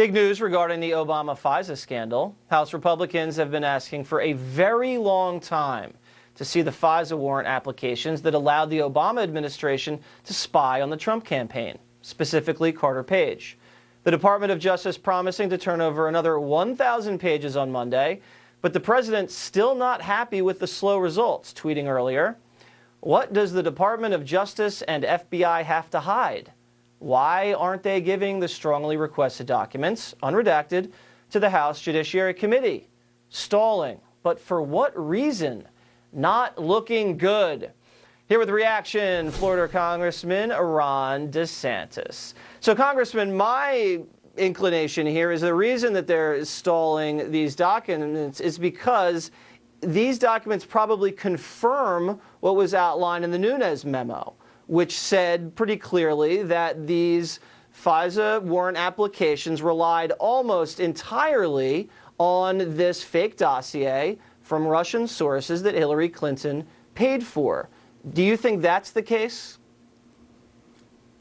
Big news regarding the Obama FISA scandal. House Republicans have been asking for a very long time to see the FISA warrant applications that allowed the Obama administration to spy on the Trump campaign, specifically Carter Page. The Department of Justice promising to turn over another 1,000 pages on Monday, but the president still not happy with the slow results, tweeting earlier, "What does the Department of Justice and FBI have to hide? Why aren't they giving the strongly requested documents, unredacted, to the House Judiciary Committee? Stalling. But for what reason? Not looking good." Here with reaction, Florida Congressman Ron DeSantis. So, Congressman, my inclination here is the reason that they're stalling these documents is because these documents probably confirm what was outlined in the Nunes memo, which said pretty clearly that these FISA warrant applications relied almost entirely on this fake dossier from Russian sources that Hillary Clinton paid for. Do you think that's the case?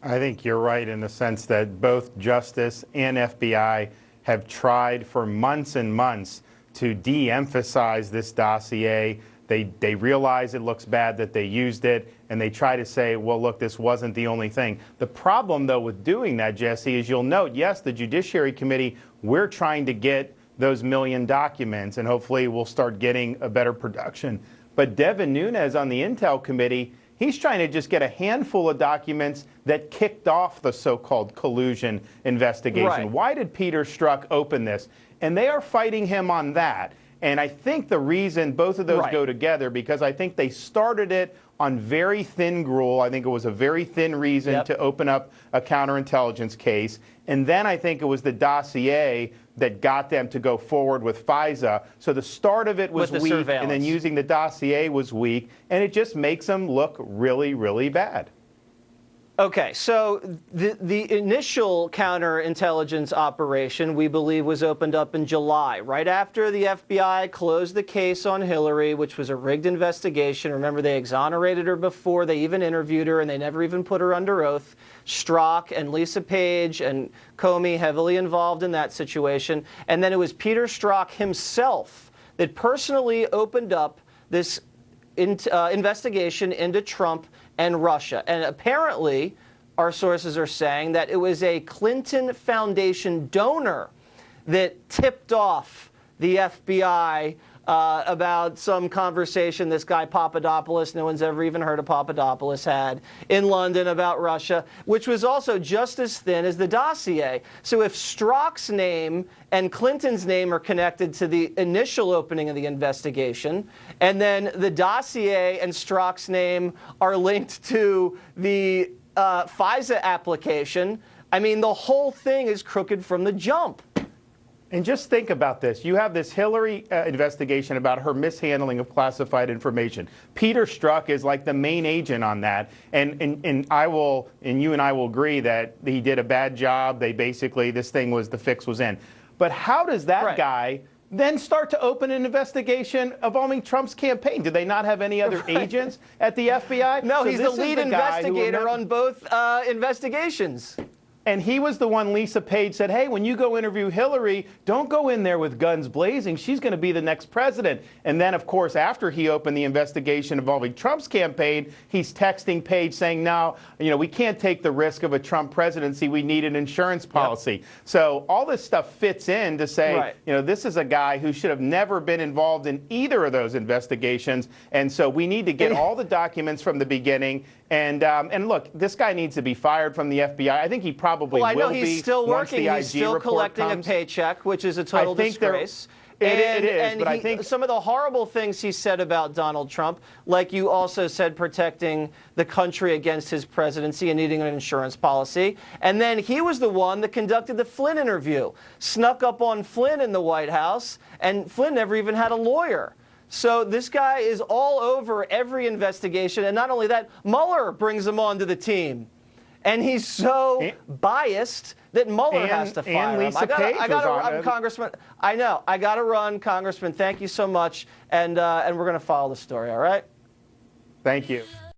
I think you're right in the sense that both Justice and FBI have tried for months and months to de-emphasize this dossier. They realize it looks bad that they used it, and they try to say, well, look, this wasn't the only thing. The problem, though, with doing that, Jesse, is you'll note, yes, the Judiciary Committee, we're trying to get those million documents, and hopefully we'll start getting a better production. But Devin Nunes on the Intel Committee, he's trying to just get a handful of documents that kicked off the so-called collusion investigation. Right. Why did Peter Strzok open this? And they are fighting him on that. And I think the reason both of those go together, because I think they started it on very thin gruel. I think it was a very thin reason to open up a counterintelligence case. And then I think it was the dossier that got them to go forward with FISA. So the start of it was weak, and then using the dossier was weak. And it just makes them look really, really bad. Okay, so the initial counterintelligence operation, we believe, was opened up in July, right after the FBI closed the case on Hillary, which was a rigged investigation. Remember, they exonerated her before they even interviewed her, and they never even put her under oath. Strzok and Lisa Page and Comey heavily involved in that situation. And then it was Peter Strzok himself that personally opened up this investigation into Trump and Russia. And apparently, our sources are saying that it was a Clinton Foundation donor that tipped off the FBI about some conversation this guy Papadopoulos, no one's ever even heard of Papadopoulos, had in London about Russia, which was also just as thin as the dossier. So if Strzok's name and Clinton's name are connected to the initial opening of the investigation, and then the dossier and Strzok's name are linked to the FISA application, I mean, the whole thing is crooked from the jump. And just think about this. You have this Hillary investigation about her mishandling of classified information. Peter Strzok is like the main agent on that. And you and I will agree that he did a bad job. They basically, the fix was in. But how does that guy then start to open an investigation involving Trump's campaign? Do they not have any other agents at the FBI? No, so he's the lead investigator on both investigations. And he was the one, Lisa Page said, hey, when you go interview Hillary, don't go in there with guns blazing. She's going to be the next president. And then, of course, after he opened the investigation involving Trump's campaign, he's texting Page saying, no, we can't take the risk of a Trump presidency. We need an insurance policy. So all this stuff fits in to say, this is a guy who should have never been involved in either of those investigations. And so we need to get all the documents from the beginning. And look, this guy needs to be fired from the FBI. I think he probably will be. Well, I know he's still working. He's still collecting a paycheck, which is a total disgrace. It is, but I think some of the horrible things he said about Donald Trump, like you also said, protecting the country against his presidency and needing an insurance policy. And then he was the one that conducted the Flynn interview, snuck up on Flynn in the White House, and Flynn never even had a lawyer. So this guy is all over every investigation. And not only that, Mueller brings him onto the team. And he's so biased that Mueller has to fire him. I gotta Congressman, I know. I got to run, Congressman. Thank you so much. And we're going to follow the story, all right? Thank you.